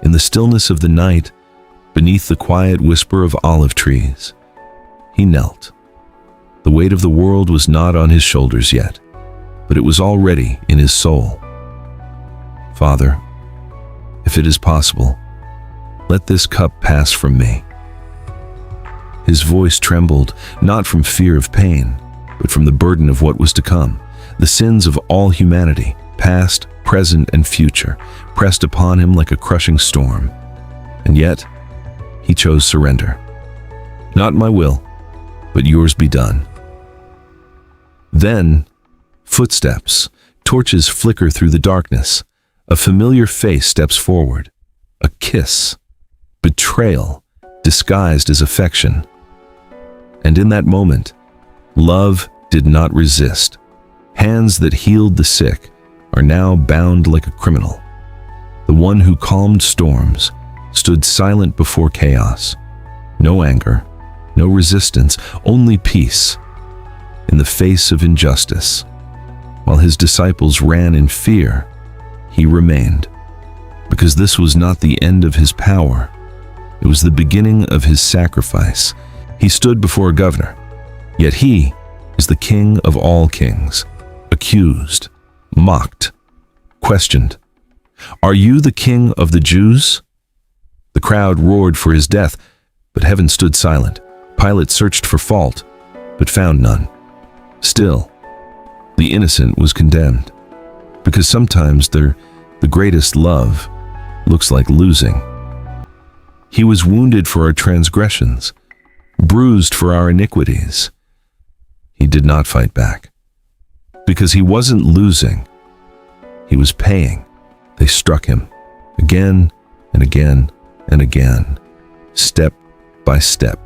In the stillness of the night, beneath the quiet whisper of olive trees, he knelt. The weight of the world was not on his shoulders yet, but it was already in his soul. Father, if it is possible, let this cup pass from me. His voice trembled, not from fear of pain, but from the burden of what was to come. The sins of all humanity, past, present, and future, pressed upon him like a crushing storm. And yet, he chose surrender. Not my will, but yours be done. Then, footsteps, torches flicker through the darkness. A familiar face steps forward. A kiss. Betrayal, disguised as affection. And in that moment, love did not resist. Hands that healed the sick are now bound like a criminal. The one who calmed storms stood silent before chaos. No anger, no resistance, only peace in the face of injustice. While his disciples ran in fear, he remained, because this was not the end of his power. It was the beginning of his sacrifice. He stood before a governor, yet he is the King of all kings, accused, mocked, questioned. Are you the King of the Jews? The crowd roared for his death, but heaven stood silent. Pilate searched for fault, but found none. Still, the innocent was condemned, because sometimes the greatest love looks like losing. He was wounded for our transgressions, bruised for our iniquities. He did not fight back, because he wasn't losing, he was paying. They struck him again and again and again, step by step.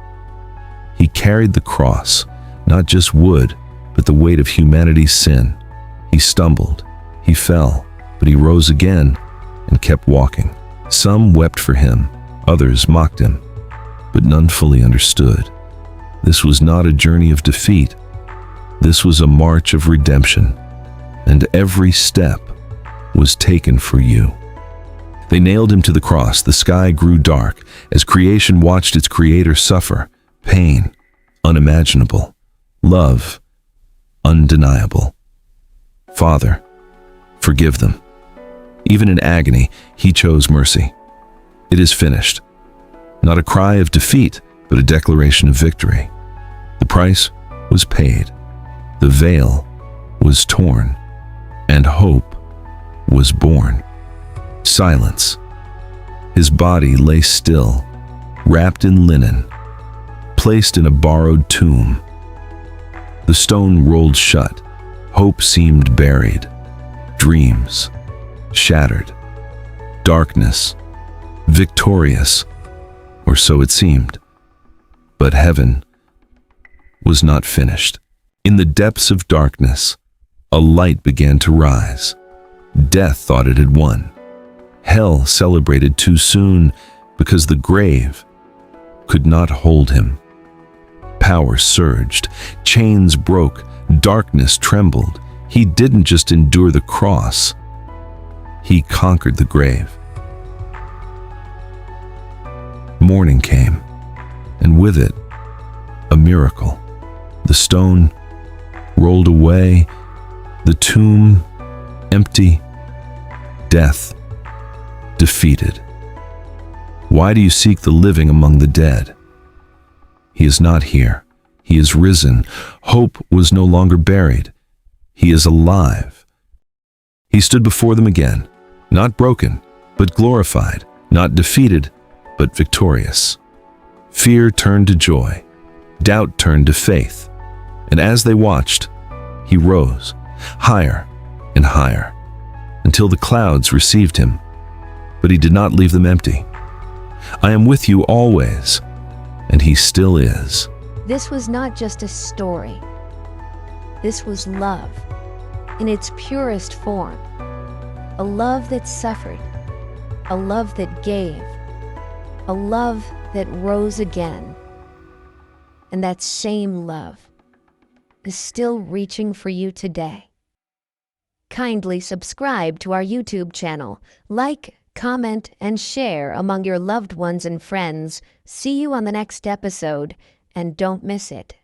He carried the cross, not just wood, but the weight of humanity's sin. He stumbled, he fell, but he rose again and kept walking. Some wept for him, others mocked him, but none fully understood. This was not a journey of defeat. This was a march of redemption, and every step was taken for you. They nailed him to the cross. The sky grew dark as creation watched its creator suffer. Pain, unimaginable. Love, undeniable. Father, forgive them. Even in agony, he chose mercy. It is finished. Not a cry of defeat, but a declaration of victory. The price was paid. The veil was torn, and hope was born. Silence. His body lay still, wrapped in linen, placed in a borrowed tomb. The stone rolled shut. Hope seemed buried. Dreams shattered. Darkness victorious, or so it seemed. But heaven was not finished. In the depths of darkness, a light began to rise. Death thought it had won. Hell celebrated too soon because the grave could not hold him. Power surged, chains broke, darkness trembled. He didn't just endure the cross, he conquered the grave. Morning came, and with it, a miracle. The stone rolled away, the tomb empty, death defeated. Why do you seek the living among the dead? He is not here. He is risen. Hope was no longer buried. He is alive. He stood before them again, not broken, but glorified, not defeated, but victorious. Fear turned to joy. Doubt turned to faith. And as they watched, he rose, higher and higher, until the clouds received him. But he did not leave them empty. I am with you always, and he still is. This was not just a story. This was love, in its purest form. A love that suffered, a love that gave, a love that rose again. And that same love is still reaching for you today. Kindly subscribe to our YouTube channel, like, comment, and share among your loved ones and friends. See you on the next episode, and don't miss it.